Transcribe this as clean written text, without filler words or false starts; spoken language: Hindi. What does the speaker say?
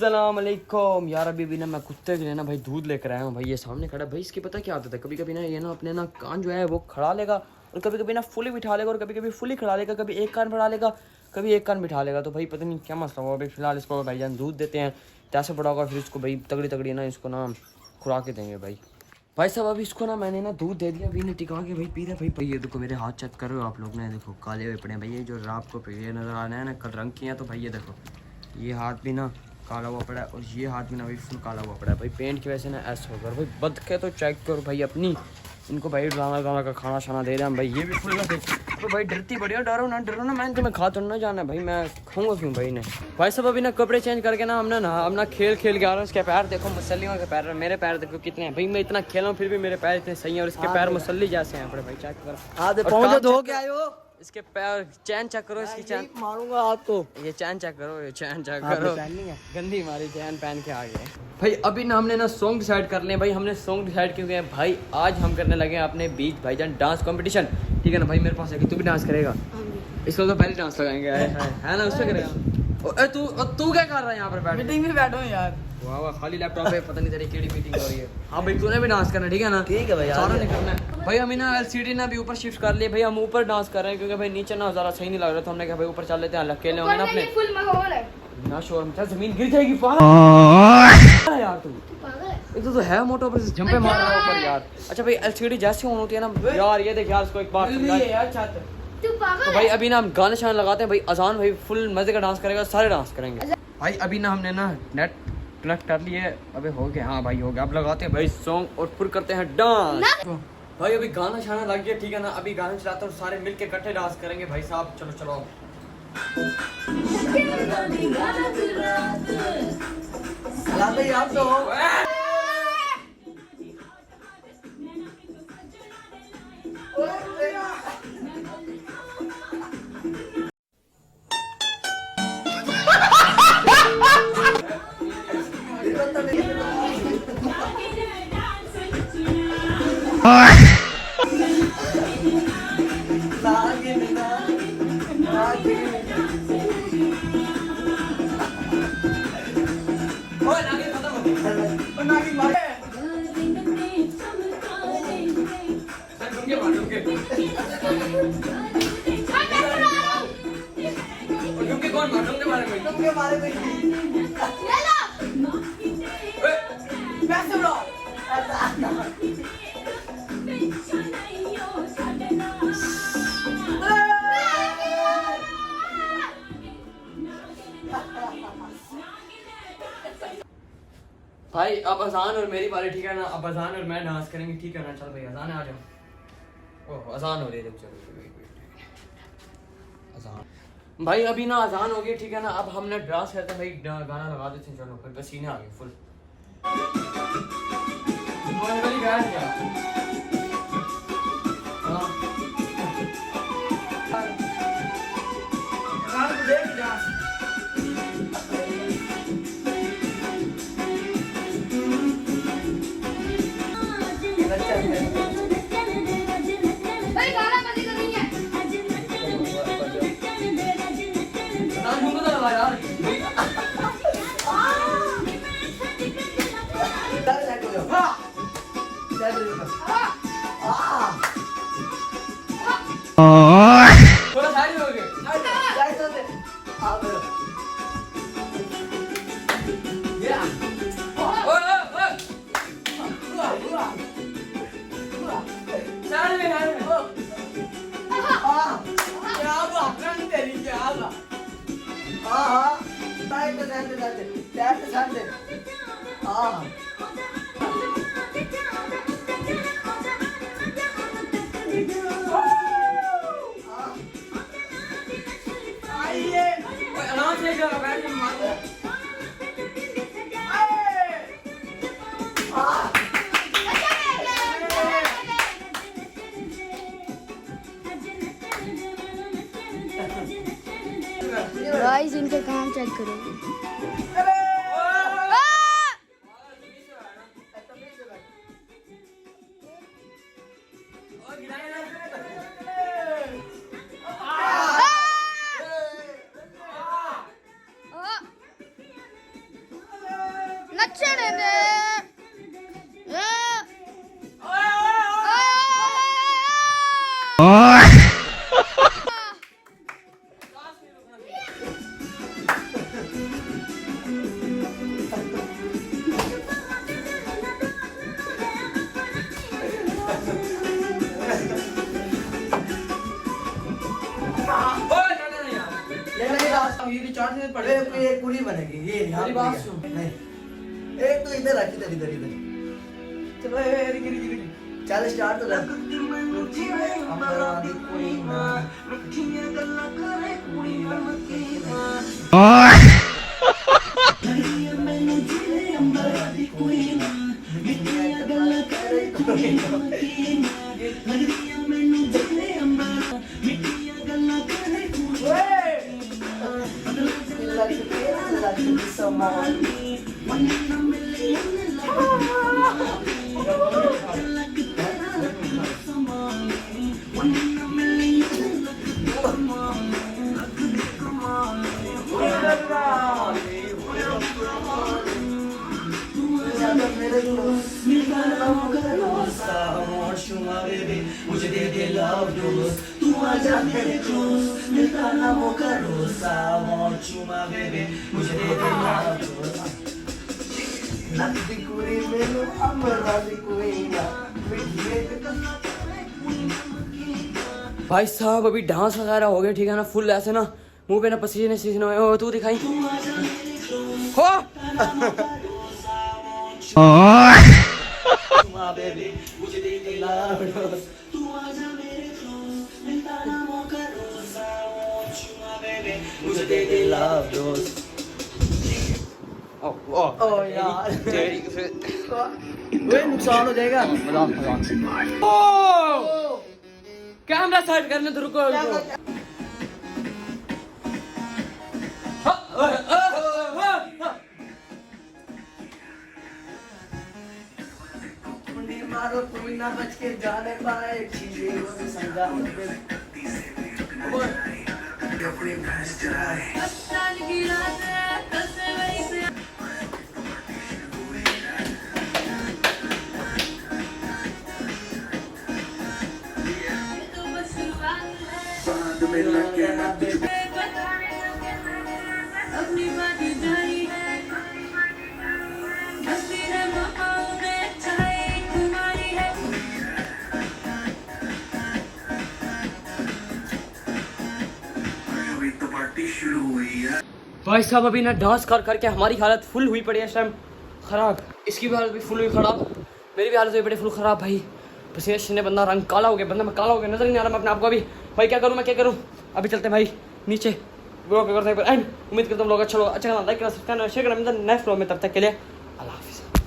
अस्सलाम वालेकुम यार। अभी भी ना मैं कुत्ते के लिए ना भाई दूध लेकर आया हूँ। भाई ये सामने खड़ा भाई, इसकी पता क्या आदत है, कभी कभी ना ये ना अपने ना कान जो है वो खड़ा लेगा और कभी कभी ना फुली बिठा लेगा और कभी कभी फुली खड़ा लेगा, कभी एक कान बढ़ा लेगा कभी एक कान बिठा लेगा। तो भाई पता नहीं क्या मसला हुआ। अभी फिलहाल इसको भाईजान दूध देते हैं, जैसे बड़ा होगा फिर इसको भाई तगड़ी तगड़ी ना इसको ना खुराक के देंगे। भाई साहब अभी इसको ना मैंने ना दूध दे दिया, अभी ने टिका के भाई पी रहे भाई। ये देखो मेरे हाथ चेक कर रहे हो आप लोग ने, देखो काले हुए पड़े हैं भाई। ये जो रात को ये नज़र आ रहे हैं ना कल रंग किए हैं, तो भाई ये देखो ये हाथ भी ना काला हुआ पड़ा है और ये हाथ भी ना भाई फुल काला हुआ पड़ा है भाई। पेंट की वजह से ना ऐसा होगा भाई। बद के तो चेक करो भाई अपनी, इनको भाई ड्रामा का खाना शाना दे रहे हैं भाई। ये भी फुल ना तो भाई डरती बढ़िया, डरो ना मैंने तुम्हें खा तो ना जाना भाई, मैं खाऊंगा क्यों भाई ने। भाई सब अभी ना कपड़े चेंज करके ना हमने ना अपना खेल के आ रहा हूँ। इसके पैर देखो मुसल्लियों के पैर, मेरे पैर देखो कितने हैं भाई। मैं इतना खेला हूँ फिर भी मेरे पैर इतने सही हैं और इसके पैर मुसल्ली जैसे हैं भाई। चेक करो इसके पैर, चैन चेक करो इसकी, चैन मारूंगा हाथ तो। ये चैन चेक करो, ये चैन चेक करो, गंदी मारी चैन पहन के आ गए भाई। अभी ना हमने ना सॉन्ग डिसाइड कर लिए भाई। हमने सॉन्ग डिसाइड क्यों किया भाई, आज हम करने लगे हैं अपने बीच भाईजान डांस कंपटीशन, ठीक है ना भाई। मेरे पास है कि तू भी डांस करेगा, इसको तो पहले डांस लगाएंगे है ना, उससे करेगा। तू क्या कर रहा है यहाँ पर बैठ, मीटिंग में बैठो यार। वाह वाह, खाली लैपटॉप पे पता नहीं तेरी केड़ी मीटिंग हो रही है। हाँ भाई तूने भी डांस करना, ठीक है ना। ठीक है भाई, सारा नहीं करना है भाई। हमें ना एलसीडी ना भी ऊपर शिफ्ट कर लिए भाई, हम ऊपर डांस कर रहे हैं क्योंकि भाई नीचे ना ज़्यादा सही नहीं लग रहा। तो हमने कहा भाई ऊपर चल लेते हैं, अकेले होंगे ना अपने। फुल माहौल है ना शोर में जमीन गिर जाएगी पागल यार तू। एक तो है मोटो पर जंपे मार रहा है ऊपर यार। अच्छा भाई एलसीडी जैसे ऑन होती है ना यार, ये देख यार इसको एक बार तो भाई अभी ना हम गाने शाने लगाते हैं भाई। अजान भाई फुल मजे का डांस करेगा, सारे डांस करेंगे भाई। अभी ना हमने ना नेट कनेक्ट कर लिए, अबे हो गया। हाँ भाई हो गया, अब लगाते हैं भाई सॉन्ग और फिर करते हैं डांस भाई। अभी गाना शाना लग गया, ठीक है ना। अभी गाना चलाते हैं और सारे मिलके इकट्ठे डांस करेंगे भाई साहब। चलो चलो यार तो भाई अब अजान और मेरी बारी, ठीक है ना। अब अजान और मैं डांस करेंगे, ठीक है ना। चल भाई अजान आ जाओ। ओह अजान हो रही है, चलो अजान भाई। अभी ना अजान हो गई, ठीक है ना। अब हमने डांस करते हैं भाई, गाना लगा देते हैं। चलो फिर पसीने आ गए फुल। भाई गाना मजे का नहीं है। थोड़ा साइड में हो गए। गाइस इनके काम चेक करो। एक पूरी बनेगी ये मेरी बात सुन। नहीं एक तो इधर रख इधर इधर इधर चलो चल स्टार्ट तो कर हमारा दी कोई ना मिठियां गल्लां करे कुड़ी लमकी ना मैनू जीले हमारा दी कोई ना मिठियां गल्लां करे कुड़ी लमकी ना लगदियां मैनू जीले हमारा मिठियां गल्लां करे कुड़ी मुझे दे दे लव डोज तू आजा मेरे क्लोज मिलता ना मौका रोज I want you my baby मुझे दे दे लव डोज नदी कुड़ी मेनू अमरा दी कोई ना भाई साहब अभी डांस वगैरह हो गया ठीक है ना, फुल ऐसे ना मुंह पे ना पसीने सीजन हुए। ओ तू दिखाई हो my baby मुझे दे दे love डोज तू आजा मेरे क्लोज मिलता ना मौका रोज I want you my baby मुझे दे दे love डोज ओ यार वे नुकसान हो जाएगा कैमरा साइड करने तो रुको मारो कोई ना बच के जाने पाए चीजें वो समझा मुझे अपने भैंस चराए अपनी बात जारी है हंसी है माहौल में छाई तुम्हारी है भाई साहब अभी ना डांस कर करके हमारी हालत फुल हुई पड़ी है इस टाइम खराब। इसकी भी हालत भी फुल हुई खराब, मेरी भी हालत हुई पड़ी फुल खराब। भाई पसीने से बंदा रंग काला हो गया, बंदा मैं काला हो गया, नजर ही नहीं आ रहा मैं अपने आप को अभी। भाई क्या करूँ मैं क्या करूँ? अभी चलते हैं भाई नीचे ब्लॉग करते हैं एंड। उम्मीद करता हूँ लोग अच्छा लाइक करना, सब्सक्राइब करना, शेयर करना। नेक्स्ट ब्लॉग में तब तक के लिए अल्लाह हाफिज़।